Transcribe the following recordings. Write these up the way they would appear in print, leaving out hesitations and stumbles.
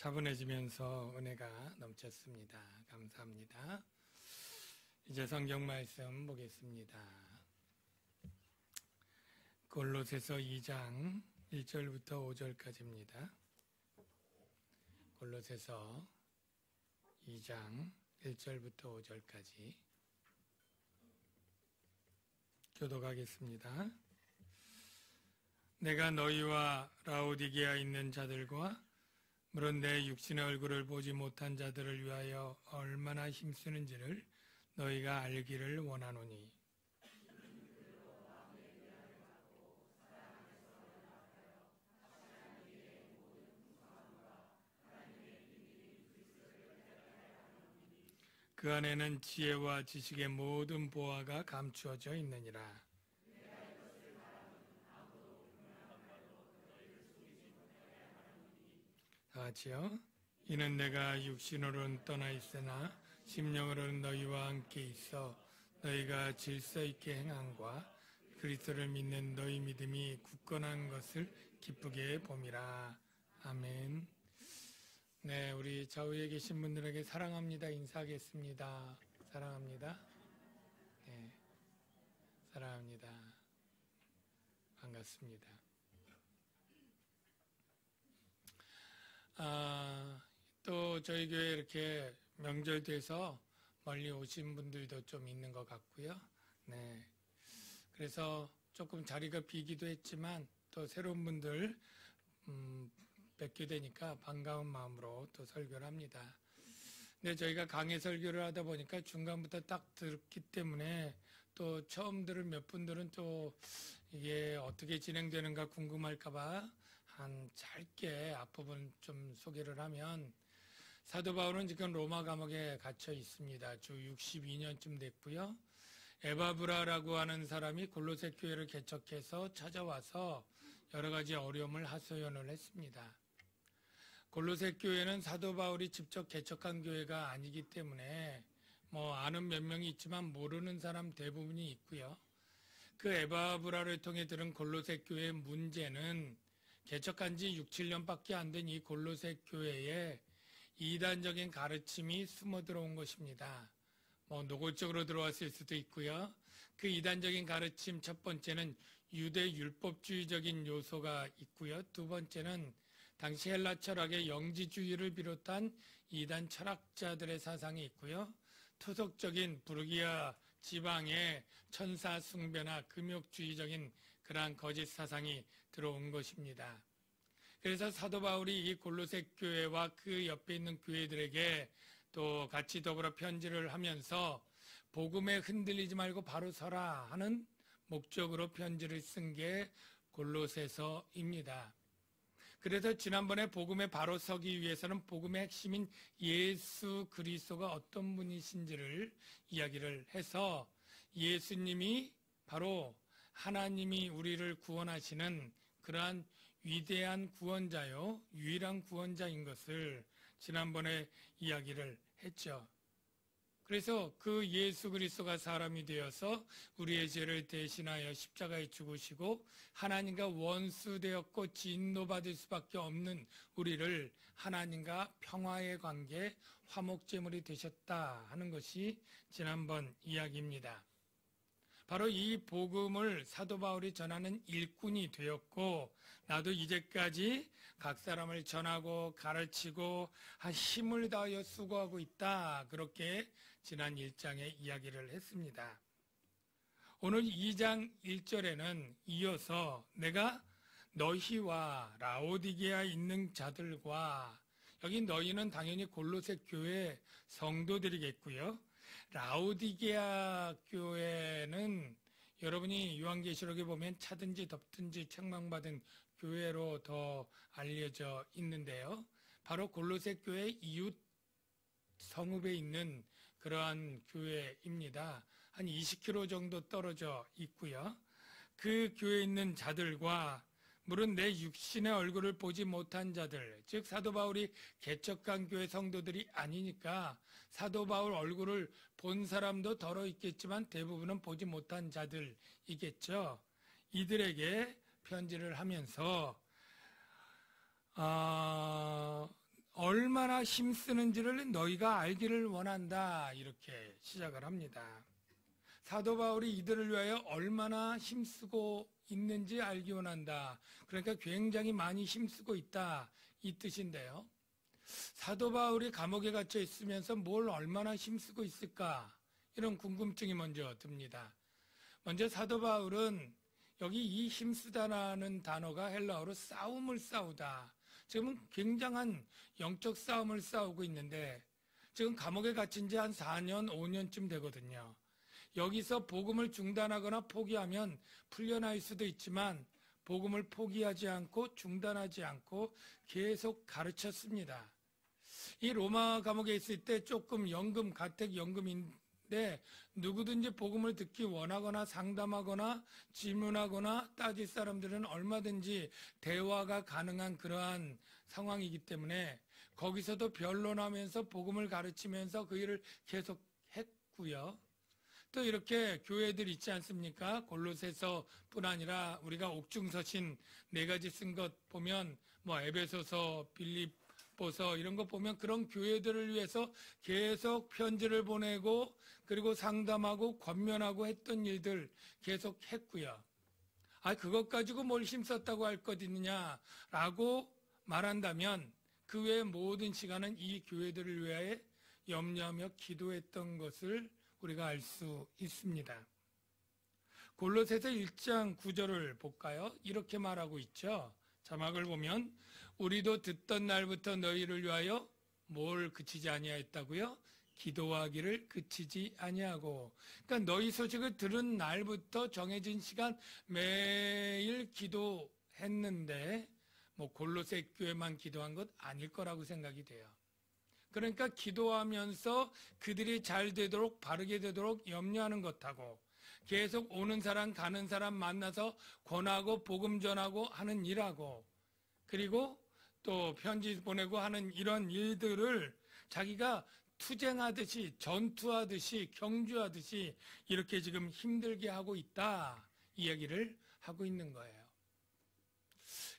차분해지면서 은혜가 넘쳤습니다. 감사합니다. 이제 성경 말씀 보겠습니다. 골로새서 2장 1절부터 5절까지입니다. 골로새서 2장 1절부터 5절까지 교독하겠습니다. 내가 너희와 라오디게아에 있는 자들과 물론 내 육신의 얼굴을 보지 못한 자들을 위하여 얼마나 힘쓰는지를 너희가 알기를 원하노니 그 안에는 지혜와 지식의 모든 보화가 감추어져 있느니라. 다같이요. 이는 내가 육신으로는 떠나 있으나 심령으로는 너희와 함께 있어 너희가 질서 있게 행함과 그리스도를 믿는 너희 믿음이 굳건한 것을 기쁘게 봄이라. 아멘. 네, 우리 좌우에 계신 분들에게 사랑합니다 인사하겠습니다. 사랑합니다. 네, 사랑합니다. 반갑습니다. 또 저희 교회 이렇게 명절 돼서 멀리 오신 분들도 좀 있는 것 같고요. 네. 그래서 조금 자리가 비기도 했지만 또 새로운 분들 뵙게 되니까 반가운 마음으로 또 설교를 합니다. 근데 저희가 강의 설교를 하다 보니까 중간부터 딱 들었기 때문에 또 처음 들은 몇 분들은 또 이게 어떻게 진행되는가 궁금할까봐 한 짧게 앞부분 좀 소개를 하면, 사도 바울은 지금 로마 감옥에 갇혀 있습니다. 주 62년쯤 됐고요. 에바브라라고 하는 사람이 골로새 교회를 개척해서 찾아와서 여러 가지 어려움을 하소연을 했습니다. 골로새 교회는 사도 바울이 직접 개척한 교회가 아니기 때문에 아는 몇 명이 있지만 모르는 사람 대부분이 있고요. 그 에바브라를 통해 들은 골로새 교회의 문제는 개척한 지 6, 7년밖에 안 된 이 골로새 교회에 이단적인 가르침이 숨어 들어온 것입니다. 노골적으로 들어왔을 수도 있고요. 그 이단적인 가르침 첫 번째는 유대 율법주의적인 요소가 있고요. 두 번째는 당시 헬라 철학의 영지주의를 비롯한 이단 철학자들의 사상이 있고요. 토속적인 부르기아 지방의 천사 숭배나 금욕주의적인 그러한 거짓 사상이 들어온 것입니다. 그래서 사도 바울이 이 골로새 교회와 그 옆에 있는 교회들에게 또 같이 더불어 편지를 하면서 복음에 흔들리지 말고 바로 서라 하는 목적으로 편지를 쓴 게 골로새서입니다. 그래서 지난번에 복음에 바로 서기 위해서는 복음의 핵심인 예수 그리스도가 어떤 분이신지를 이야기를 해서 예수님이 바로 하나님이 우리를 구원하시는 그러한 위대한 구원자요, 유일한 구원자인 것을 지난번에 이야기를 했죠. 그래서 그 예수 그리스도가 사람이 되어서 우리의 죄를 대신하여 십자가에 죽으시고 하나님과 원수되었고 진노받을 수밖에 없는 우리를 하나님과 평화의 관계, 화목제물이 되셨다 하는 것이 지난번 이야기입니다. 바로 이 복음을 사도 바울이 전하는 일꾼이 되었고, 나도 이제까지 각 사람을 전하고 가르치고 힘을 다하여 수고하고 있다. 그렇게 지난 1장에 이야기를 했습니다. 오늘 2장 1절에는 이어서 내가 너희와 라오디게아에 있는 자들과, 여기 너희는 당연히 골로새 교회 성도들이겠고요. 라오디게아 교회는 여러분이 요한계시록에 보면 차든지 덮든지 책망받은 교회로 더 알려져 있는데요. 바로 골로새 교회 이웃 성읍에 있는 그러한 교회입니다. 한 20km 정도 떨어져 있고요. 그 교회에 있는 자들과 물은 내 육신의 얼굴을 보지 못한 자들, 즉 사도 바울이 개척한 교회 성도들이 아니니까 사도 바울 얼굴을 본 사람도 덜어 있겠지만 대부분은 보지 못한 자들이겠죠. 이들에게 편지를 하면서 얼마나 힘쓰는지를 너희가 알기를 원한다. 이렇게 시작을 합니다. 사도 바울이 이들을 위하여 얼마나 힘쓰고 있는지 알기 원한다. 그러니까 굉장히 많이 힘쓰고 있다. 이 뜻인데요. 사도 바울이 감옥에 갇혀 있으면서 뭘 얼마나 힘쓰고 있을까? 이런 궁금증이 먼저 듭니다. 먼저 사도 바울은 여기 이 힘쓰다라는 단어가 헬라어로 싸움을 싸우다. 지금은 굉장한 영적 싸움을 싸우고 있는데 지금 감옥에 갇힌 지 한 4년, 5년쯤 되거든요. 여기서 복음을 중단하거나 포기하면 풀려날 수도 있지만 복음을 포기하지 않고 중단하지 않고 계속 가르쳤습니다. 이 로마 감옥에 있을 때 조금 연금, 가택연금인데 누구든지 복음을 듣기 원하거나 상담하거나 질문하거나 따질 사람들은 얼마든지 대화가 가능한 그러한 상황이기 때문에 거기서도 변론하면서 복음을 가르치면서 그 일을 계속 했고요. 또 이렇게 교회들 있지 않습니까? 골로새서뿐 아니라 우리가 옥중서신 4가지 쓴 것 보면 에베소서, 빌립보서 이런 거 보면 그런 교회들을 위해서 계속 편지를 보내고 그리고 상담하고 권면하고 했던 일들 계속 했고요. 그것 가지고 뭘 힘썼다고 할 것 있느냐라고 말한다면 그 외의 모든 시간은 이 교회들을 위하여 염려하며 기도했던 것을 우리가 알 수 있습니다. 골로새서 1장 9절을 볼까요? 이렇게 말하고 있죠. 자막을 보면 우리도 듣던 날부터 너희를 위하여 뭘 그치지 아니하였다고요? 기도하기를 그치지 아니하고. 그러니까 너희 소식을 들은 날부터 정해진 시간 매일 기도했는데 골로새 교회만 기도한 것 아닐 거라고 생각이 돼요. 그러니까 기도하면서 그들이 잘 되도록 바르게 되도록 염려하는 것하고 계속 오는 사람 가는 사람 만나서 권하고 복음 전하고 하는 일하고 그리고 또 편지 보내고 하는 이런 일들을 자기가 투쟁하듯이 전투하듯이 경주하듯이 이렇게 지금 힘들게 하고 있다 이야기를 하고 있는 거예요.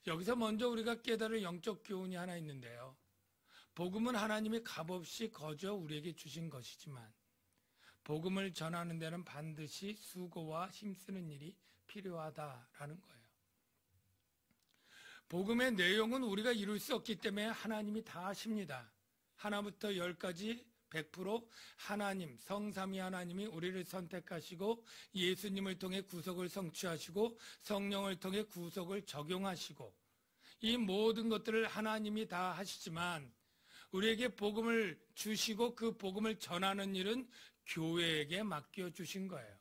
여기서 먼저 우리가 깨달을 영적 교훈이 하나 있는데요. 복음은 하나님이 값없이 거저 우리에게 주신 것이지만 복음을 전하는 데는 반드시 수고와 힘쓰는 일이 필요하다라는 거예요. 복음의 내용은 우리가 이룰 수 없기 때문에 하나님이 다 하십니다. 하나부터 10까지 100% 하나님, 성삼위 하나님이 우리를 선택하시고 예수님을 통해 구속을 성취하시고 성령을 통해 구속을 적용하시고 이 모든 것들을 하나님이 다 하시지만 우리에게 복음을 주시고 그 복음을 전하는 일은 교회에게 맡겨주신 거예요.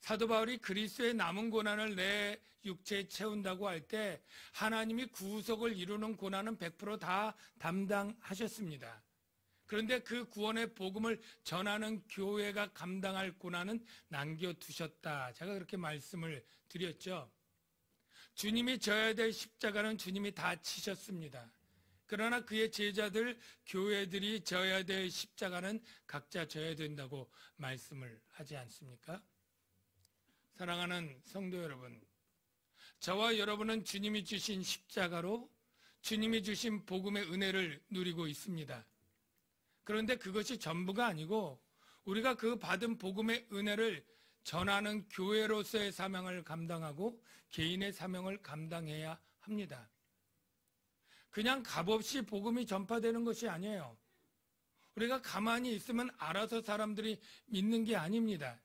사도 바울이 그리스도의 남은 고난을 내 육체에 채운다고 할 때 하나님이 구속을 이루는 고난은 100% 다 담당하셨습니다. 그런데 그 구원의 복음을 전하는 교회가 감당할 고난은 남겨두셨다. 제가 그렇게 말씀을 드렸죠. 주님이 져야 될 십자가는 주님이 다 치셨습니다. 그러나 그의 제자들, 교회들이 져야 될 십자가는 각자 져야 된다고 말씀을 하지 않습니까? 사랑하는 성도 여러분, 저와 여러분은 주님이 주신 십자가로 주님이 주신 복음의 은혜를 누리고 있습니다. 그런데 그것이 전부가 아니고 우리가 그 받은 복음의 은혜를 전하는 교회로서의 사명을 감당하고 개인의 사명을 감당해야 합니다. 그냥 값없이 복음이 전파되는 것이 아니에요. 우리가 가만히 있으면 알아서 사람들이 믿는 게 아닙니다.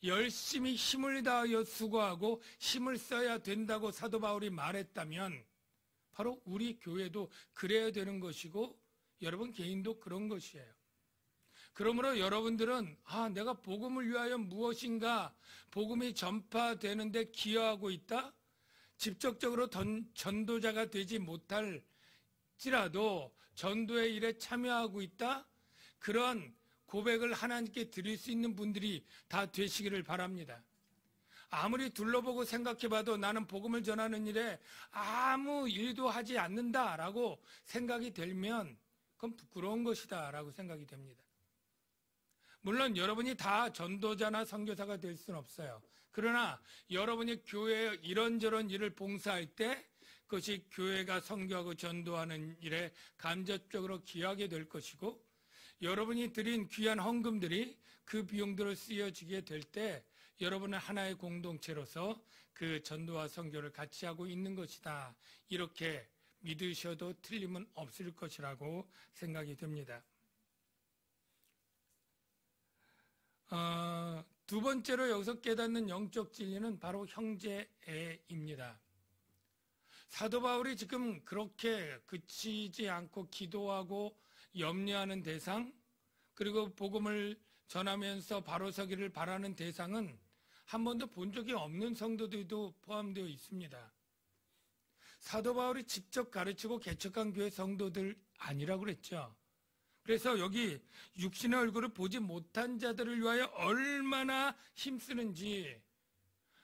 열심히 힘을 다하여 수고하고 힘을 써야 된다고 사도 바울이 말했다면 바로 우리 교회도 그래야 되는 것이고 여러분 개인도 그런 것이에요. 그러므로 여러분들은 내가 복음을 위하여 무엇인가 복음이 전파되는데 기여하고 있다? 직접적으로 전도자가 되지 못할지라도 전도의 일에 참여하고 있다? 그런 고백을 하나님께 드릴 수 있는 분들이 다 되시기를 바랍니다. 아무리 둘러보고 생각해봐도 나는 복음을 전하는 일에 아무 일도 하지 않는다라고 생각이 들면 그건 부끄러운 것이다 라고 생각이 됩니다. 물론 여러분이 다 전도자나 선교사가 될 수는 없어요. 그러나 여러분이 교회에 이런저런 일을 봉사할 때 그것이 교회가 선교하고 전도하는 일에 간접적으로 기여하게 될 것이고, 여러분이 드린 귀한 헌금들이 그 비용들을 쓰여지게 될 때 여러분은 하나의 공동체로서 그 전도와 선교를 같이 하고 있는 것이다. 이렇게 믿으셔도 틀림은 없을 것이라고 생각이 듭니다. 두 번째로 여기서 깨닫는 영적 진리는 바로 형제애입니다. 사도 바울이 지금 그렇게 그치지 않고 기도하고 염려하는 대상, 그리고 복음을 전하면서 바로 서기를 바라는 대상은 한 번도 본 적이 없는 성도들도 포함되어 있습니다. 사도 바울이 직접 가르치고 개척한 교회 성도들 아니라고 그랬죠. 그래서 여기 육신의 얼굴을 보지 못한 자들을 위하여 얼마나 힘쓰는지,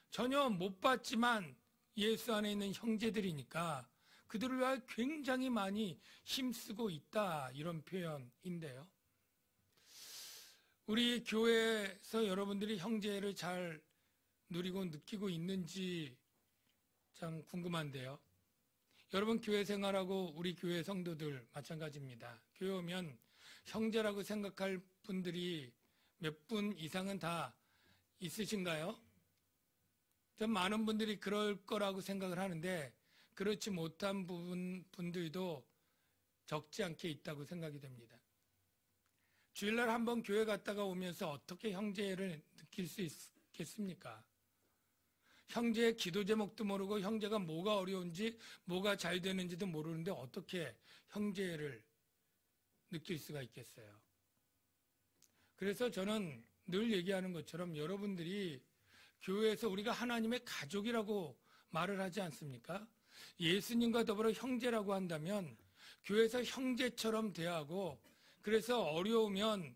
전혀 못 봤지만 예수 안에 있는 형제들이니까 그들을 위하여 굉장히 많이 힘쓰고 있다, 이런 표현인데요. 우리 교회에서 여러분들이 형제를 잘 누리고 느끼고 있는지 참 궁금한데요. 여러분 교회 생활하고 우리 교회 성도들 마찬가지입니다. 교회 오면 형제라고 생각할 분들이 몇 분 이상은 다 있으신가요? 좀 많은 분들이 그럴 거라고 생각을 하는데 그렇지 못한 분들도 적지 않게 있다고 생각이 됩니다. 주일날 한번 교회 갔다가 오면서 어떻게 형제를 느낄 수 있겠습니까? 형제의 기도 제목도 모르고 형제가 뭐가 어려운지 뭐가 잘 되는지도 모르는데 어떻게 형제를 느낄 수가 있겠어요? 그래서 저는 늘 얘기하는 것처럼 여러분들이 교회에서 우리가 하나님의 가족이라고 말을 하지 않습니까? 예수님과 더불어 형제라고 한다면 교회에서 형제처럼 대하고, 그래서 어려우면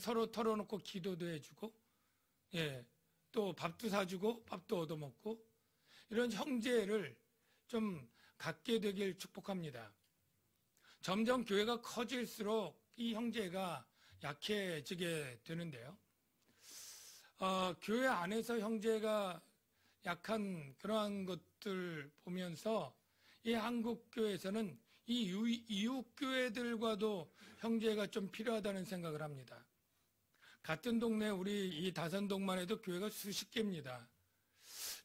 서로 털어놓고 기도도 해주고, 또 밥도 사주고 밥도 얻어먹고, 이런 형제를 좀 갖게 되길 축복합니다. 점점 교회가 커질수록 이 형제가 약해지게 되는데요. 교회 안에서 형제가 약한 그러한 것들 보면서 이 한국 교회에서는 이 이웃 교회들과도 형제가 좀 필요하다는 생각을 합니다. 같은 동네 우리 이 다산동만 해도 교회가 수십 개입니다.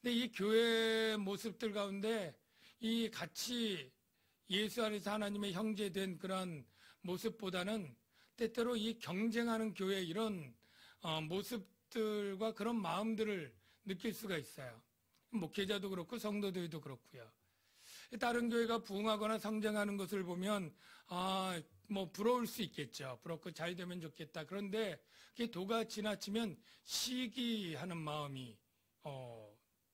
근데 이 교회 모습들 가운데 이 같이 예수 안에서 하나님의 형제된 그런 모습보다는 때때로 이 경쟁하는 교회 이런 모습들과 그런 마음들을 느낄 수가 있어요. 목회자도 그렇고 성도들도 그렇고요. 다른 교회가 부흥하거나 성장하는 것을 보면 부러울 수 있겠죠. 부럽고 잘 되면 좋겠다. 그런데 그게 도가 지나치면 시기하는 마음이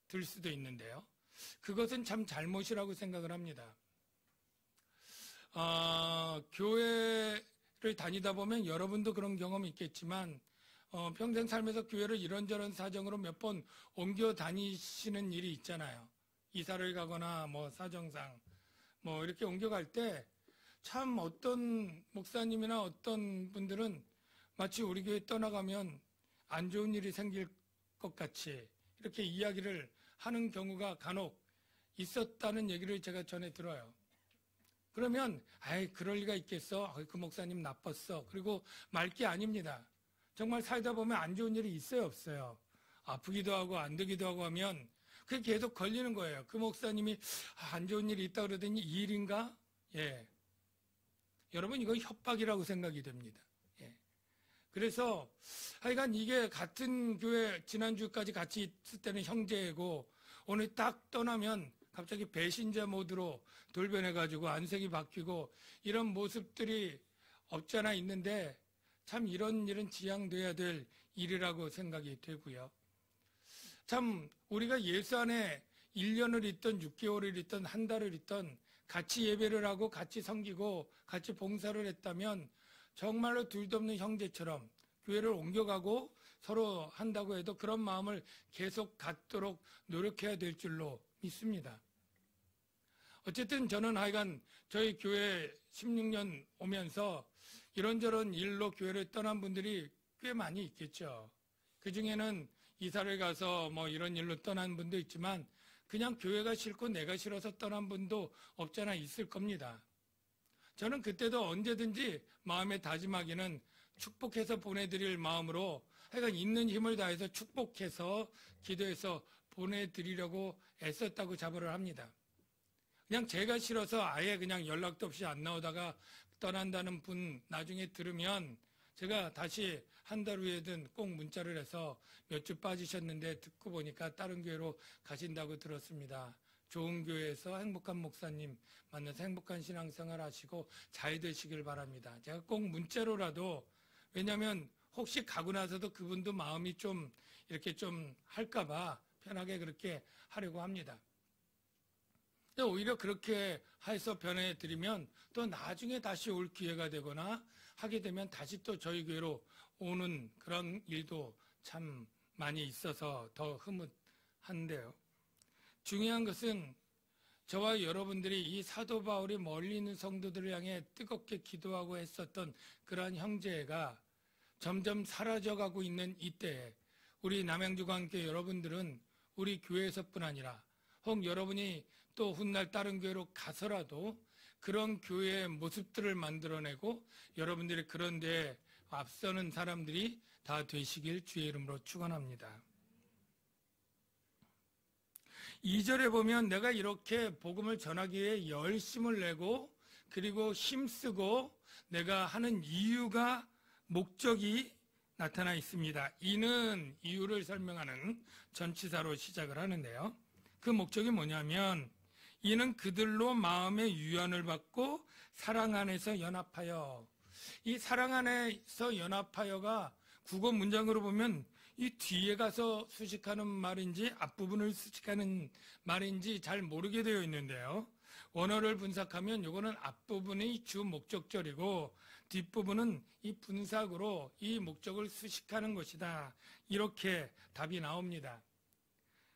들 수도 있는데요. 그것은 참 잘못이라고 생각을 합니다. 교회를 다니다 보면 여러분도 그런 경험이 있겠지만 평생 살면서 교회를 이런저런 사정으로 몇 번 옮겨 다니시는 일이 있잖아요. 이사를 가거나 사정상 이렇게 옮겨갈 때 참 어떤 목사님이나 어떤 분들은 마치 우리 교회 떠나가면 안 좋은 일이 생길 것 같이 이렇게 이야기를 하는 경우가 간혹 있었다는 얘기를 제가 전에 들어요. 그러면 그럴 리가 있겠어? 그 목사님 나빴어. 그리고 말 게 아닙니다. 정말 살다 보면 안 좋은 일이 있어요, 없어요? 아프기도 하고 안 되기도 하고 하면 그게 계속 걸리는 거예요. 그 목사님이 안 좋은 일이 있다 그러더니 이 일인가? 여러분 이거 협박이라고 생각이 됩니다. 그래서 하여간 이게 같은 교회 지난주까지 같이 있을 때는 형제고 오늘 딱 떠나면 갑자기 배신자 모드로 돌변해가지고 안색이 바뀌고 이런 모습들이 없지 않아 있는데 참 이런 일은 지양돼야 될 일이라고 생각이 되고요. 참 우리가 예수 안에 1년을 있던 6개월을 있던 한 달을 있던 같이 예배를 하고 같이 섬기고 같이 봉사를 했다면 정말로 둘도 없는 형제처럼 교회를 옮겨가고 서로 한다고 해도 그런 마음을 계속 갖도록 노력해야 될 줄로 믿습니다. 어쨌든 저는 하여간 저희 교회 16년 오면서 이런저런 일로 교회를 떠난 분들이 꽤 많이 있겠죠. 그 중에는 이사를 가서 이런 일로 떠난 분도 있지만 그냥 교회가 싫고 내가 싫어서 떠난 분도 없잖아 있을 겁니다. 저는 그때도 언제든지 마음에 다짐하기는 축복해서 보내드릴 마음으로 하여간 있는 힘을 다해서 축복해서 기도해서 보내드리려고 애썼다고 자부를 합니다. 그냥 제가 싫어서 아예 그냥 연락도 없이 안 나오다가 떠난다는 분 나중에 들으면 제가 다시 한 달 후에든 꼭 문자를 해서 몇 주 빠지셨는데 듣고 보니까 다른 교회로 가신다고 들었습니다. 좋은 교회에서 행복한 목사님 만나서 행복한 신앙생활 하시고 잘 되시길 바랍니다. 제가 꼭 문자로라도, 왜냐하면 혹시 가고 나서도 그분도 마음이 좀 이렇게 좀 할까봐 편하게 그렇게 하려고 합니다. 오히려 그렇게 해서 변해드리면 또 나중에 다시 올 기회가 되거나 하게 되면 다시 또 저희 교회로 오는 그런 일도 참 많이 있어서 더 흐뭇한데요. 중요한 것은 저와 여러분들이 이 사도 바울이 멀리 있는 성도들을 향해 뜨겁게 기도하고 했었던 그러한 형제가 점점 사라져가고 있는 이때에 우리 남양주광교 여러분들은 우리 교회에서뿐 아니라 혹 여러분이 또 훗날 다른 교회로 가서라도 그런 교회의 모습들을 만들어내고 여러분들이 그런 데에 앞서는 사람들이 다 되시길 주의 이름으로 축원합니다. 2절에 보면 내가 이렇게 복음을 전하기 위해 열심을 내고 그리고 힘쓰고 내가 하는 이유가 목적이 나타나 있습니다. 이는 이유를 설명하는 전치사로 시작을 하는데요. 그 목적이 뭐냐면 이는 그들로 마음의 유안을 받고 사랑 안에서 연합하여, 이 사랑 안에서 연합하여가 국어 문장으로 보면 이 뒤에 가서 수식하는 말인지 앞부분을 수식하는 말인지 잘 모르게 되어 있는데요. 원어를 분석하면 이거는 앞부분이 주 목적절이고 뒷부분은 이 분삭으로 이 목적을 수식하는 것이다. 이렇게 답이 나옵니다.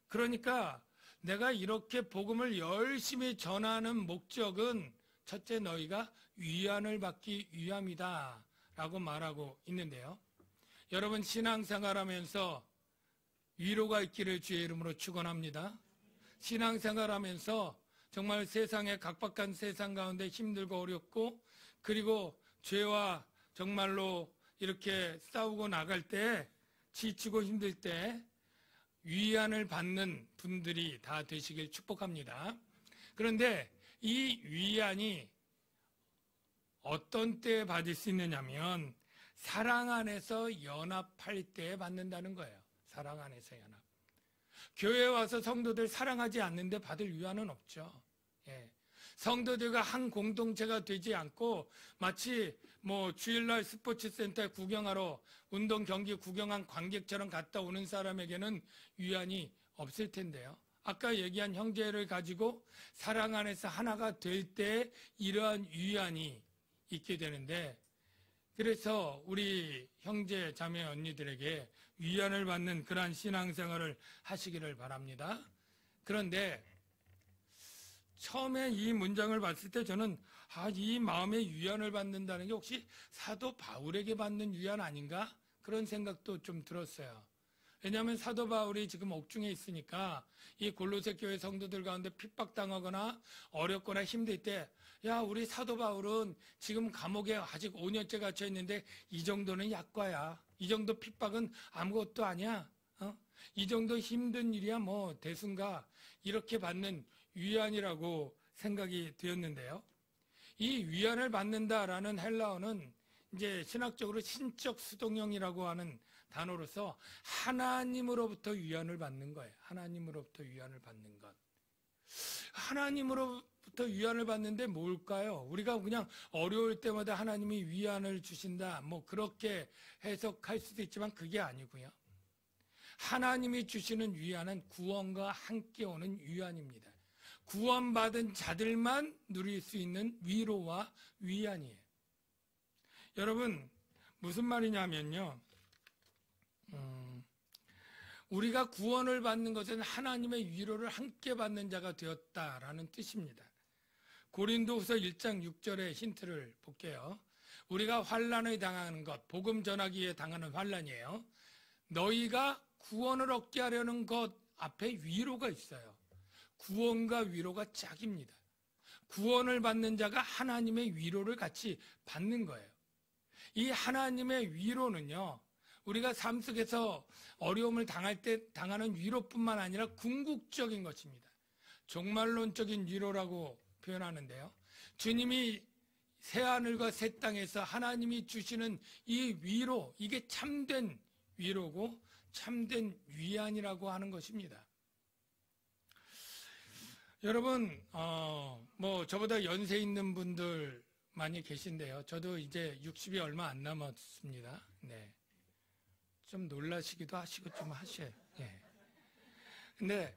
그러니까 내가 이렇게 복음을 열심히 전하는 목적은 첫째 너희가 위안을 받기 위함이다 라고 말하고 있는데요. 여러분 신앙생활하면서 위로가 있기를 주의 이름으로 축원합니다. 신앙생활하면서 정말 세상의 각박한 세상 가운데 힘들고 어렵고 그리고 죄와 정말로 이렇게 싸우고 나갈 때 지치고 힘들 때 위안을 받는 분들이 다 되시길 축복합니다. 그런데 이 위안이 어떤 때에 받을 수 있느냐면 사랑 안에서 연합할 때 받는다는 거예요. 사랑 안에서 연합. 교회에 와서 성도들 사랑하지 않는데 받을 위안은 없죠. 예. 성도들과 한 공동체가 되지 않고 마치 주일날 스포츠센터에 구경하러 운동 경기 구경한 관객처럼 갔다 오는 사람에게는 위안이 없을 텐데요. 아까 얘기한 형제를 가지고 사랑 안에서 하나가 될 때 이러한 위안이 있게 되는데, 그래서 우리 형제 자매 언니들에게 위안을 받는 그러한 신앙생활을 하시기를 바랍니다. 그런데 처음에 이 문장을 봤을 때 저는 이 마음의 위안을 받는다는 게 혹시 사도 바울에게 받는 위안 아닌가? 그런 생각도 좀 들었어요. 왜냐하면 사도 바울이 지금 옥중에 있으니까 이 골로새 교회 성도들 가운데 핍박당하거나 어렵거나 힘들 때 우리 사도 바울은 지금 감옥에 아직 5년째 갇혀 있는데 이 정도는 약과야. 이 정도 핍박은 아무것도 아니야. 이 정도 힘든 일이야 대순가. 이렇게 받는 위안이라고 생각이 되었는데요. 이 위안을 받는다라는 헬라어는 이제 신학적으로 신적 수동형이라고 하는 단어로서 하나님으로부터 위안을 받는 거예요. 하나님으로부터 위안을 받는 것. 하나님으로부터 위안을 받는데 뭘까요? 우리가 그냥 어려울 때마다 하나님이 위안을 주신다. 그렇게 해석할 수도 있지만 그게 아니고요. 하나님이 주시는 위안은 구원과 함께 오는 위안입니다. 구원받은 자들만 누릴 수 있는 위로와 위안이에요. 여러분, 무슨 말이냐면요. 우리가 구원을 받는 것은 하나님의 위로를 함께 받는 자가 되었다라는 뜻입니다. 고린도후서 1장 6절의 힌트를 볼게요. 우리가 환난을 당하는 것, 복음 전하기에 당하는 환난이에요. 너희가 구원을 얻게 하려는 것 앞에 위로가 있어요. 구원과 위로가 짝입니다. 구원을 받는 자가 하나님의 위로를 같이 받는 거예요. 이 하나님의 위로는요, 우리가 삶 속에서 어려움을 당할 때 당하는 위로뿐만 아니라 궁극적인 것입니다. 종말론적인 위로라고 표현하는데요. 주님이 새하늘과 새 땅에서 하나님이 주시는 이 위로, 이게 참된 위로고 참된 위안이라고 하는 것입니다. 여러분, 저보다 연세 있는 분들 많이 계신데요. 저도 이제 60이 얼마 안 남았습니다. 네. 좀 놀라시기도 하시고 좀 하셔요. 네. 근데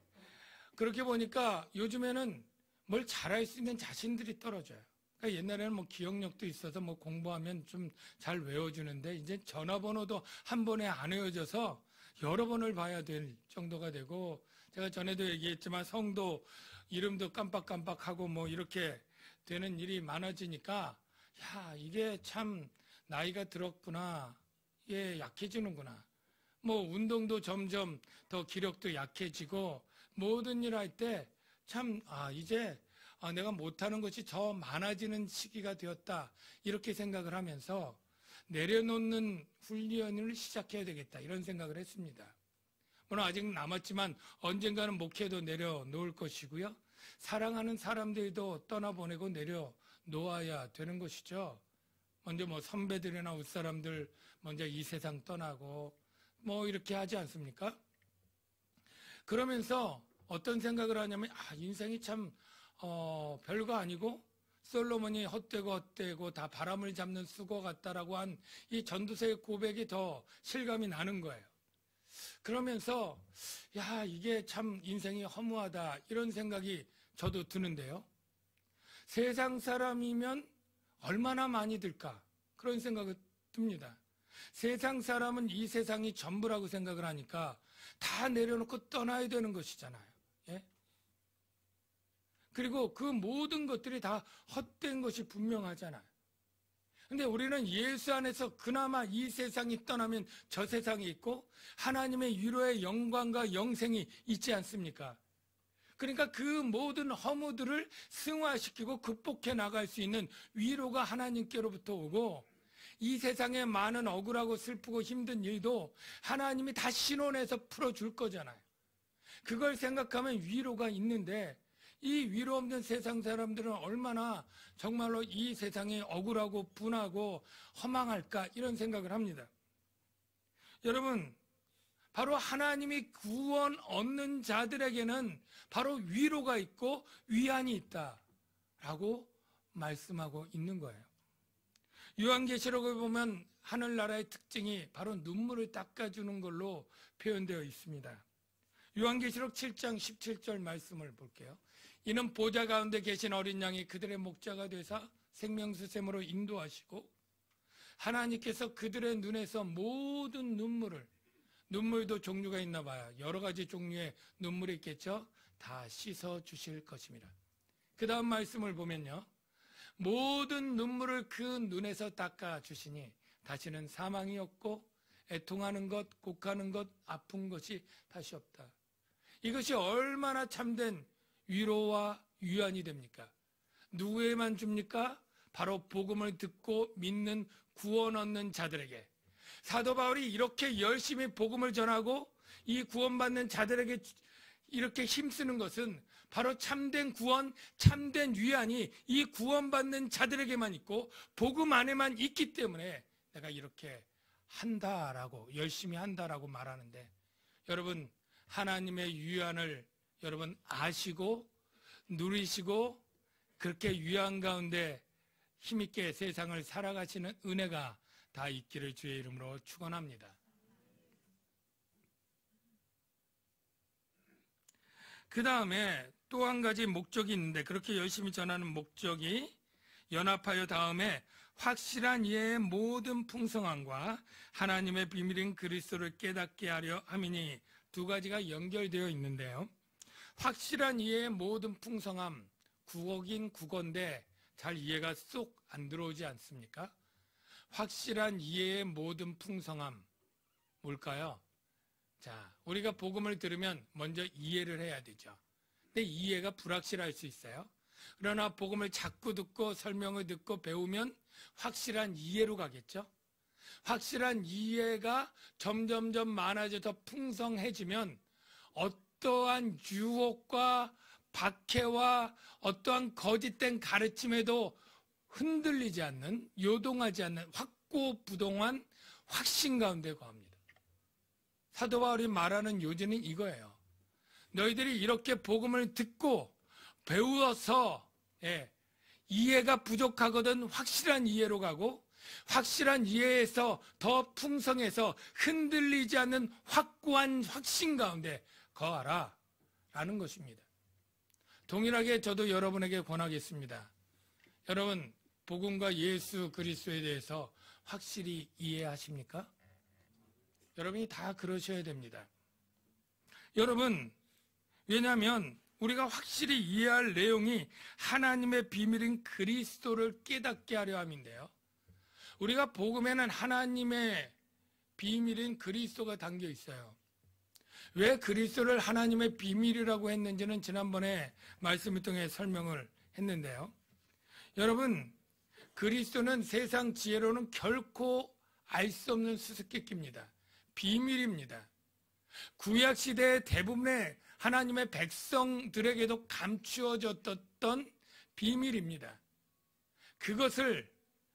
그렇게 보니까 요즘에는 뭘 잘할 수 있는 자신들이 떨어져요. 그러니까 옛날에는 뭐 기억력도 있어서 뭐 공부하면 좀 잘 외워주는데 이제 전화번호도 한 번에 안 외워져서 여러 번을 봐야 될 정도가 되고, 제가 전에도 얘기했지만 성도 이름도 깜빡깜빡하고 뭐 이렇게 되는 일이 많아지니까, 야, 이게 참 나이가 들었구나. 이게 약해지는구나. 뭐 운동도 점점 더 기력도 약해지고 모든 일 할 때 참, 이제 내가 못하는 것이 더 많아지는 시기가 되었다. 이렇게 생각을 하면서 내려놓는 훈련을 시작해야 되겠다. 이런 생각을 했습니다. 물론 아직 남았지만 언젠가는 목회도 내려놓을 것이고요. 사랑하는 사람들도 떠나보내고 내려놓아야 되는 것이죠. 먼저 뭐 선배들이나 윗사람들 먼저 이 세상 떠나고 뭐 이렇게 하지 않습니까? 그러면서 어떤 생각을 하냐면, 인생이 참 별거 아니고 솔로몬이 헛되고 다 바람을 잡는 수고 같다라고 한 이 전도서의 고백이 더 실감이 나는 거예요. 그러면서 야, 이게 참 인생이 허무하다 이런 생각이 저도 드는데요. 세상 사람이면 얼마나 많이 들까 그런 생각이 듭니다. 세상 사람은 이 세상이 전부라고 생각을 하니까 다 내려놓고 떠나야 되는 것이잖아요. 예? 그리고 그 모든 것들이 다 헛된 것이 분명하잖아요. 근데 우리는 예수 안에서 그나마 이 세상이 떠나면 저 세상이 있고 하나님의 위로의 영광과 영생이 있지 않습니까? 그러니까 그 모든 허무들을 승화시키고 극복해 나갈 수 있는 위로가 하나님께로부터 오고, 이 세상에 많은 억울하고 슬프고 힘든 일도 하나님이 다 신원해서 풀어줄 거잖아요. 그걸 생각하면 위로가 있는데, 이 위로 없는 세상 사람들은 얼마나 정말로 이 세상이 억울하고 분하고 허망할까 이런 생각을 합니다. 여러분, 바로 하나님이 구원 얻는 자들에게는 바로 위로가 있고 위안이 있다라고 말씀하고 있는 거예요. 요한계시록을 보면 하늘나라의 특징이 바로 눈물을 닦아주는 걸로 표현되어 있습니다. 요한계시록 7장 17절 말씀을 볼게요. 이는 보좌 가운데 계신 어린 양이 그들의 목자가 되사 생명수샘으로 인도하시고 하나님께서 그들의 눈에서 모든 눈물도 종류가 있나 봐요. 여러 가지 종류의 눈물이 있겠죠. 다 씻어 주실 것입니다. 그 다음 말씀을 보면요, 모든 눈물을 그 눈에서 닦아 주시니 다시는 사망이 없고 애통하는 것, 곡하는 것, 아픈 것이 다시 없다. 이것이 얼마나 참된 위로와 위안이 됩니까? 누구에만 줍니까? 바로 복음을 듣고 믿는 구원 얻는 자들에게. 사도 바울이 이렇게 열심히 복음을 전하고 이 구원받는 자들에게 이렇게 힘쓰는 것은 바로 참된 구원, 참된 위안이 이 구원받는 자들에게만 있고 복음 안에만 있기 때문에 내가 이렇게 한다라고, 열심히 한다라고 말하는데, 여러분, 하나님의 위안을 여러분 아시고 누리시고 그렇게 위안 가운데 힘있게 세상을 살아가시는 은혜가 다 있기를 주의 이름으로 축원합니다. 그 다음에 또 한 가지 목적이 있는데, 그렇게 열심히 전하는 목적이 연합하여 다음에 확실한 이해의 모든 풍성함과 하나님의 비밀인 그리스도를 깨닫게 하려 함이니, 두 가지가 연결되어 있는데요. 확실한 이해의 모든 풍성함, 국어긴 국어인데 잘 이해가 쏙 안 들어오지 않습니까? 확실한 이해의 모든 풍성함, 뭘까요? 자, 우리가 복음을 들으면 먼저 이해를 해야 되죠. 내 이해가 불확실할 수 있어요. 그러나 복음을 자꾸 듣고 설명을 듣고 배우면 확실한 이해로 가겠죠. 확실한 이해가 점점점 많아져서 풍성해지면 어떠한 유혹과 박해와 어떠한 거짓된 가르침에도 흔들리지 않는, 요동하지 않는 확고부동한 확신 가운데 거합니다. 사도 바울이 말하는 요지는 이거예요. 너희들이 이렇게 복음을 듣고 배워서 이해가 부족하거든 확실한 이해로 가고, 확실한 이해에서 더 풍성해서 흔들리지 않는 확고한 확신 가운데 거하라 라는 것입니다. 동일하게 저도 여러분에게 권하겠습니다. 여러분, 복음과 예수 그리스도에 대해서 확실히 이해하십니까? 여러분이 다 그러셔야 됩니다. 여러분, 왜냐하면 우리가 확실히 이해할 내용이 하나님의 비밀인 그리스도를 깨닫게 하려 함인데요. 우리가 복음에는 하나님의 비밀인 그리스도가 담겨 있어요. 왜 그리스도를 하나님의 비밀이라고 했는지는 지난번에 말씀을 통해 설명을 했는데요. 여러분, 그리스도는 세상 지혜로는 결코 알 수 없는 수수께끼입니다. 비밀입니다. 구약시대의 대부분의 하나님의 백성들에게도 감추어졌던 비밀입니다. 그것을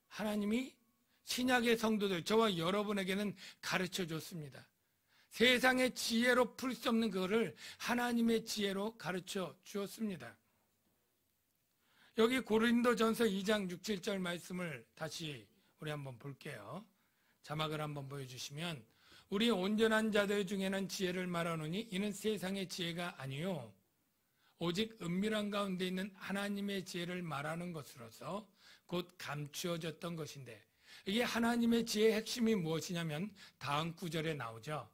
하나님이 신약의 성도들, 저와 여러분에게는 가르쳐 줬습니다. 세상의 지혜로 풀 수 없는 그거를 하나님의 지혜로 가르쳐 주었습니다. 여기 고린도전서 2장 6, 7절 말씀을 다시 우리 한번 볼게요. 자막을 한번 보여주시면, 우리 온전한 자들 중에는 지혜를 말하노니 이는 세상의 지혜가 아니요 오직 은밀한 가운데 있는 하나님의 지혜를 말하는 것으로서 곧 감추어졌던 것인데, 이게 하나님의 지혜의 핵심이 무엇이냐면 다음 구절에 나오죠.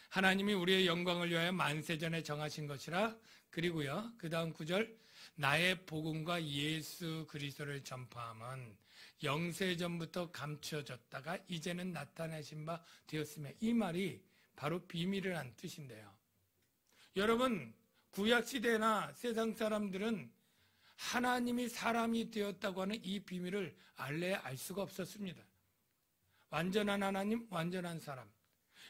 하나님이 우리의 영광을 위하여 만세전에 정하신 것이라. 그리고요, 그 다음 구절, 나의 복음과 예수 그리스도를 전파함은 영세전부터 감추어졌다가 이제는 나타내신 바 되었으며, 이 말이 바로 비밀이라는 뜻인데요. 여러분, 구약시대나 세상 사람들은 하나님이 사람이 되었다고 하는 이 비밀을 알래야 알 수가 없었습니다. 완전한 하나님, 완전한 사람.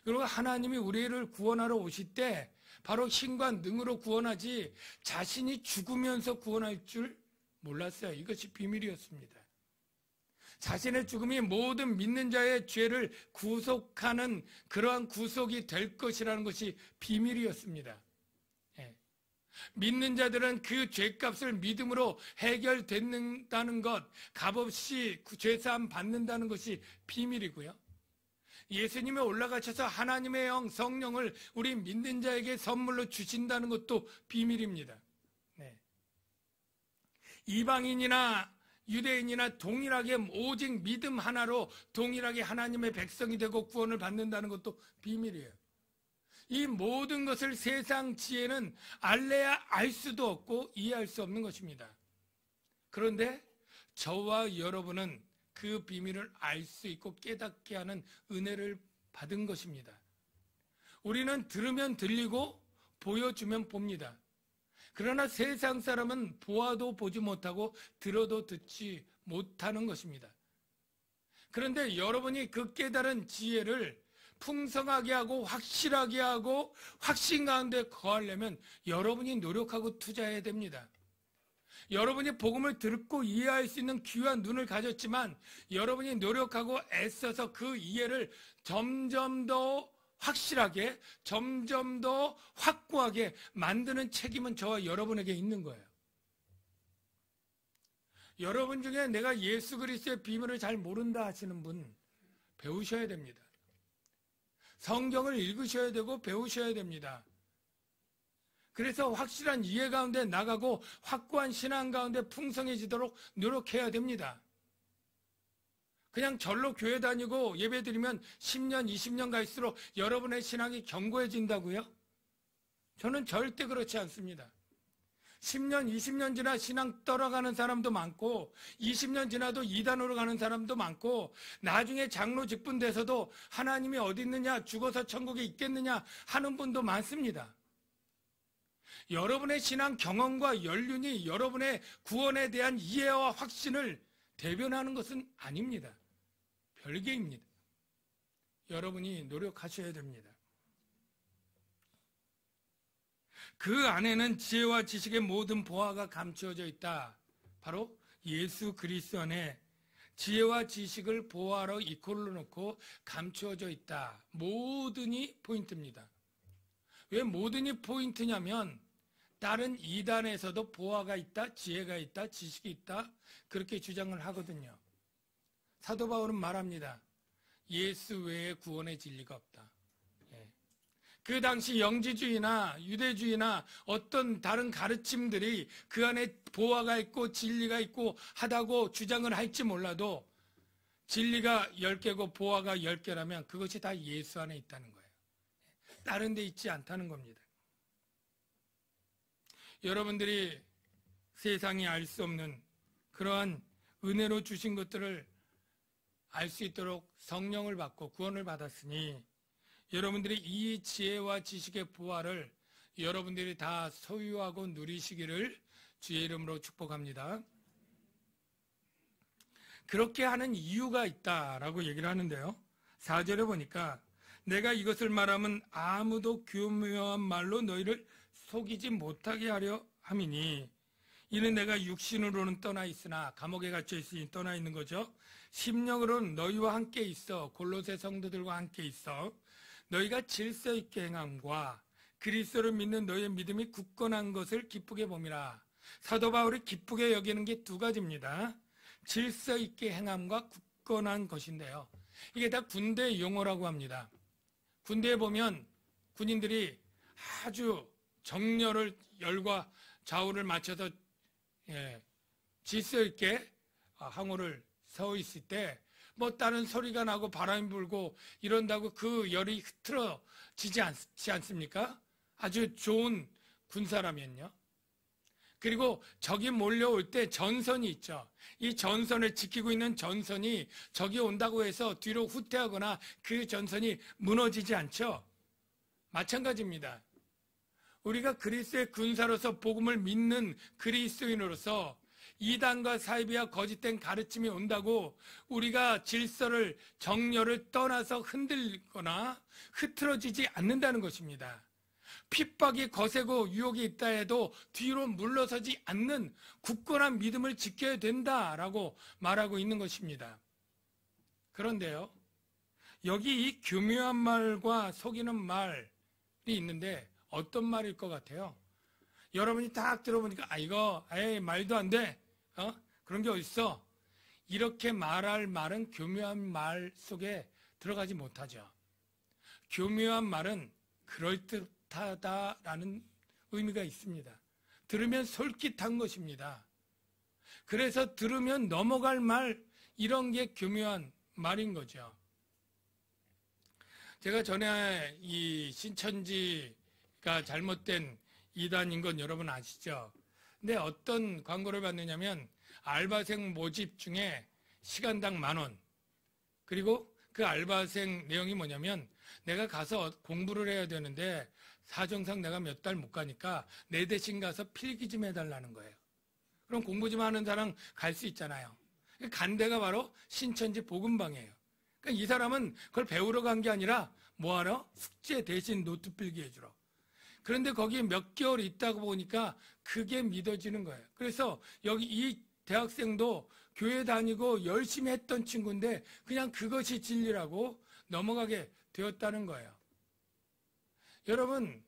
그리고 하나님이 우리를 구원하러 오실 때 바로 힘과 능으로 구원하지 자신이 죽으면서 구원할 줄 몰랐어요. 이것이 비밀이었습니다. 자신의 죽음이 모든 믿는 자의 죄를 구속하는 그러한 구속이 될 것이라는 것이 비밀이었습니다. 믿는 자들은 그 죄값을 믿음으로 해결된다는 것, 값없이 죄사함 받는다는 것이 비밀이고요. 예수님이 올라가셔서 하나님의 영, 성령을 우리 믿는 자에게 선물로 주신다는 것도 비밀입니다. 이방인이나 유대인이나 동일하게 오직 믿음 하나로 동일하게 하나님의 백성이 되고 구원을 받는다는 것도 비밀이에요. 이 모든 것을 세상 지혜는 알래야 알 수도 없고 이해할 수 없는 것입니다. 그런데 저와 여러분은 그 비밀을 알 수 있고 깨닫게 하는 은혜를 받은 것입니다. 우리는 들으면 들리고 보여주면 봅니다. 그러나 세상 사람은 보아도 보지 못하고 들어도 듣지 못하는 것입니다. 그런데 여러분이 그 깨달은 지혜를 풍성하게 하고 확실하게 하고 확신 가운데 거하려면 여러분이 노력하고 투자해야 됩니다. 여러분이 복음을 듣고 이해할 수 있는 귀한 눈을 가졌지만 여러분이 노력하고 애써서 그 이해를 점점 더 확실하게, 점점 더 확고하게 만드는 책임은 저와 여러분에게 있는 거예요. 여러분 중에 내가 예수 그리스도의 비밀을 잘 모른다 하시는 분 배우셔야 됩니다. 성경을 읽으셔야 되고 배우셔야 됩니다. 그래서 확실한 이해 가운데 나가고 확고한 신앙 가운데 풍성해지도록 노력해야 됩니다. 그냥 절로 교회 다니고 예배 드리면 10년, 20년 갈수록 여러분의 신앙이 견고해진다고요? 저는 절대 그렇지 않습니다. 10년, 20년 지나 신앙 떨어가는 사람도 많고 20년 지나도 이단으로 가는 사람도 많고 나중에 장로 직분 돼서도 하나님이 어디 있느냐, 죽어서 천국에 있겠느냐 하는 분도 많습니다. 여러분의 신앙 경험과 연륜이 여러분의 구원에 대한 이해와 확신을 대변하는 것은 아닙니다. 별개입니다. 여러분이 노력하셔야 됩니다. 그 안에는 지혜와 지식의 모든 보화가 감추어져 있다. 바로 예수 그리스도 안에 지혜와 지식을 보화로 이퀄로 놓고 감추어져 있다. 모든이 포인트입니다. 왜 모든이 포인트냐면 다른 이단에서도 보화가 있다, 지혜가 있다, 지식이 있다 그렇게 주장을 하거든요. 사도 바울은 말합니다. 예수 외에 구원의 진리가 없다. 그 당시 영지주의나 유대주의나 어떤 다른 가르침들이 그 안에 보화가 있고 진리가 있고 하다고 주장을 할지 몰라도 진리가 10개고 보화가 10개라면 그것이 다 예수 안에 있다는 거예요. 다른 데 있지 않다는 겁니다. 여러분들이 세상이 알 수 없는 그러한 은혜로 주신 것들을 알 수 있도록 성령을 받고 구원을 받았으니 여러분들이 이 지혜와 지식의 보화를 여러분들이 다 소유하고 누리시기를 주의 이름으로 축복합니다. 그렇게 하는 이유가 있다라고 얘기를 하는데요. 4절에 보니까 내가 이것을 말하면 아무도 교묘한 말로 너희를 속이지 못하게 하려 함이니 이는 내가 육신으로는 떠나 있으나 감옥에 갇혀 있으니 떠나 있는 거죠. 심령으로는 너희와 함께 있어 골로새 성도들과 함께 있어 너희가 질서 있게 행함과 그리스도를 믿는 너희의 믿음이 굳건한 것을 기쁘게 봄이라. 사도 바울이 기쁘게 여기는 게 두 가지입니다. 질서 있게 행함과 굳건한 것인데요. 이게 다 군대 용어라고 합니다. 군대에 보면 군인들이 아주 정렬을 열과 좌우를 맞춰서 질서 있게 항우를 서 있을 때 뭐 다른 소리가 나고 바람이 불고 이런다고 그 열이 흐트러지지 않습니까? 아주 좋은 군사라면요. 그리고 적이 몰려올 때 전선이 있죠. 이 전선을 지키고 있는 전선이 적이 온다고 해서 뒤로 후퇴하거나 그 전선이 무너지지 않죠. 마찬가지입니다. 우리가 그리스도의 군사로서 복음을 믿는 그리스도인으로서 이단과 사이비와 거짓된 가르침이 온다고 우리가 질서를 정렬을 떠나서 흔들거나 흐트러지지 않는다는 것입니다. 핍박이 거세고 유혹이 있다 해도 뒤로 물러서지 않는 굳건한 믿음을 지켜야 된다라고 말하고 있는 것입니다. 그런데요, 여기 이 교묘한 말과 속이는 말이 있는데 어떤 말일 것 같아요? 여러분이 딱 들어보니까 이거 말도 안 돼. 그런 게 어딨어? 이렇게 말할 말은 교묘한 말 속에 들어가지 못하죠. 교묘한 말은 그럴듯하다라는 의미가 있습니다. 들으면 솔깃한 것입니다. 그래서 들으면 넘어갈 말, 이런 게 교묘한 말인 거죠. 제가 전에 이 신천지가 잘못된 이단인 건 여러분 아시죠? 근데 어떤 광고를 받느냐면 알바생 모집 중에 시간당 10,000원, 그리고 그 알바생 내용이 뭐냐면 내가 가서 공부를 해야 되는데 사정상 내가 몇 달 못 가니까 내 대신 가서 필기 좀 해달라는 거예요. 그럼 공부 좀 하는 사람 갈 수 있잖아요. 간 데가 바로 신천지 복음방이에요. 그러니까 이 사람은 그걸 배우러 간 게 아니라 뭐하러? 숙제 대신 노트 필기 해주러. 그런데 거기에 몇 개월 있다고 보니까 그게 믿어지는 거예요. 그래서 여기 이 대학생도 교회 다니고 열심히 했던 친구인데 그냥 그것이 진리라고 넘어가게 되었다는 거예요. 여러분,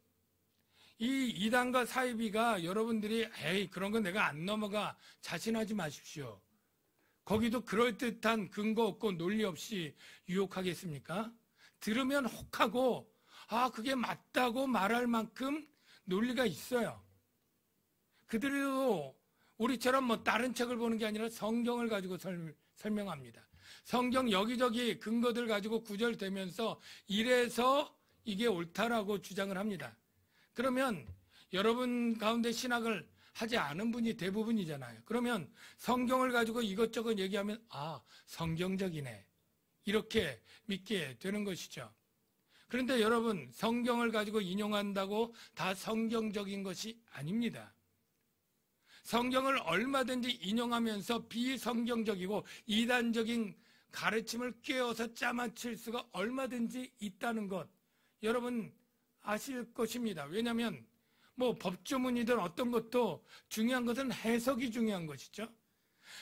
이 이단과 사이비가 여러분들이 그런 거 내가 안 넘어가 자신하지 마십시오. 거기도 그럴듯한 근거 없고 논리 없이 유혹하겠습니까? 들으면 혹하고 그게 맞다고 말할 만큼 논리가 있어요. 그들도 우리처럼 뭐 다른 책을 보는 게 아니라 성경을 가지고 설명합니다. 성경 여기저기 근거들 가지고 구절되면서 이래서 이게 옳다라고 주장을 합니다. 그러면 여러분 가운데 신학을 하지 않은 분이 대부분이잖아요. 그러면 성경을 가지고 이것저것 얘기하면 성경적이네, 이렇게 믿게 되는 것이죠. 그런데 여러분, 성경을 가지고 인용한다고 다 성경적인 것이 아닙니다. 성경을 얼마든지 인용하면서 비성경적이고 이단적인 가르침을 꿰어서 짜맞출 수가 얼마든지 있다는 것, 여러분 아실 것입니다. 왜냐하면 뭐 법조문이든 어떤 것도 중요한 것은 해석이 중요한 것이죠.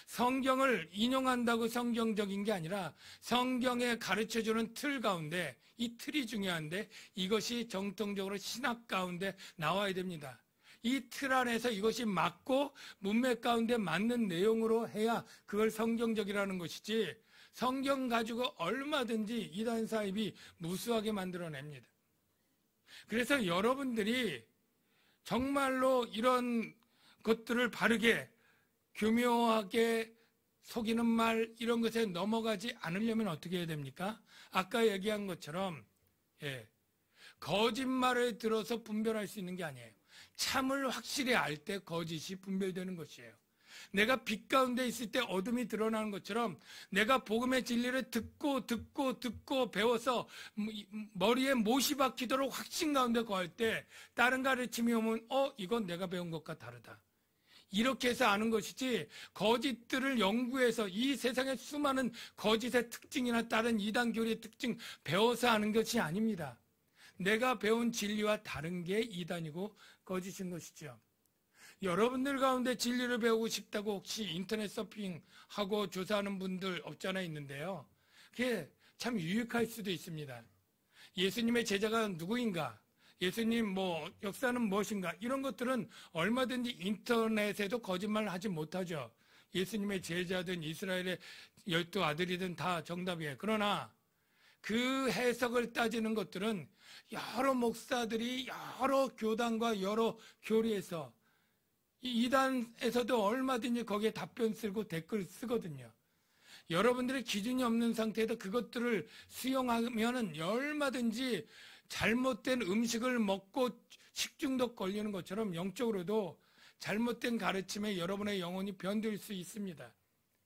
성경을 인용한다고 성경적인 게 아니라 성경에 가르쳐주는 틀 가운데, 이 틀이 중요한데 이것이 정통적으로 신학 가운데 나와야 됩니다. 이 틀 안에서 이것이 맞고 문맥 가운데 맞는 내용으로 해야 그걸 성경적이라는 것이지, 성경 가지고 얼마든지 이단 사입이 무수하게 만들어냅니다. 그래서 여러분들이 정말로 이런 것들을 바르게 교묘하게 속이는 말, 이런 것에 넘어가지 않으려면 어떻게 해야 됩니까? 아까 얘기한 것처럼 거짓말을 들어서 분별할 수 있는 게 아니에요. 참을 확실히 알 때 거짓이 분별되는 것이에요. 내가 빛 가운데 있을 때 어둠이 드러나는 것처럼 내가 복음의 진리를 듣고 배워서 머리에 못이 박히도록 확신 가운데 거할 때 다른 가르침이 오면 이건 내가 배운 것과 다르다, 이렇게 해서 아는 것이지, 거짓들을 연구해서 이 세상의 수많은 거짓의 특징이나 다른 이단 교리의 특징 배워서 아는 것이 아닙니다. 내가 배운 진리와 다른 게 이단이고 거짓인 것이죠. 여러분들 가운데 진리를 배우고 싶다고 혹시 인터넷 서핑하고 조사하는 분들 없지 않아 있는데요. 그게 참 유익할 수도 있습니다. 예수님의 제자가 누구인가? 예수님 역사는 무엇인가? 이런 것들은 얼마든지 인터넷에도 거짓말 하지 못하죠. 예수님의 제자든 이스라엘의 12아들이든 다 정답이에요. 그러나 그 해석을 따지는 것들은 여러 목사들이 여러 교단과 여러 교리에서, 이단에서도 얼마든지 거기에 답변 쓰고 댓글 쓰거든요. 여러분들의 기준이 없는 상태에서 그것들을 수용하면은 얼마든지 잘못된 음식을 먹고 식중독 걸리는 것처럼 영적으로도 잘못된 가르침에 여러분의 영혼이 변될 수 있습니다.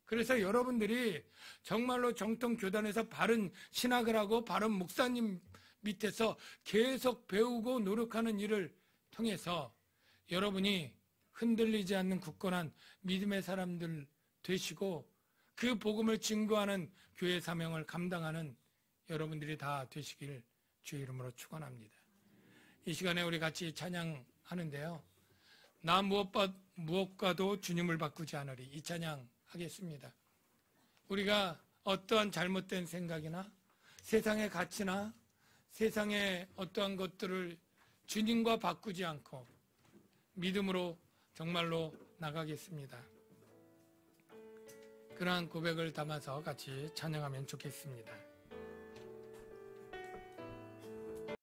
그래서 여러분들이 정말로 정통 교단에서 바른 신학을 하고 바른 목사님 밑에서 계속 배우고 노력하는 일을 통해서 여러분이 흔들리지 않는 굳건한 믿음의 사람들 되시고 그 복음을 증거하는 교회 사명을 감당하는 여러분들이 다 되시길 주의 이름으로 축원합니다. 이 시간에 우리 같이 찬양하는데요. 나 무엇과도 주님을 바꾸지 않으리, 이 찬양 하겠습니다. 우리가 어떠한 잘못된 생각이나 세상의 가치나 세상의 어떠한 것들을 주님과 바꾸지 않고 믿음으로 정말로 나가겠습니다. 그러한 고백을 담아서 같이 찬양하면 좋겠습니다.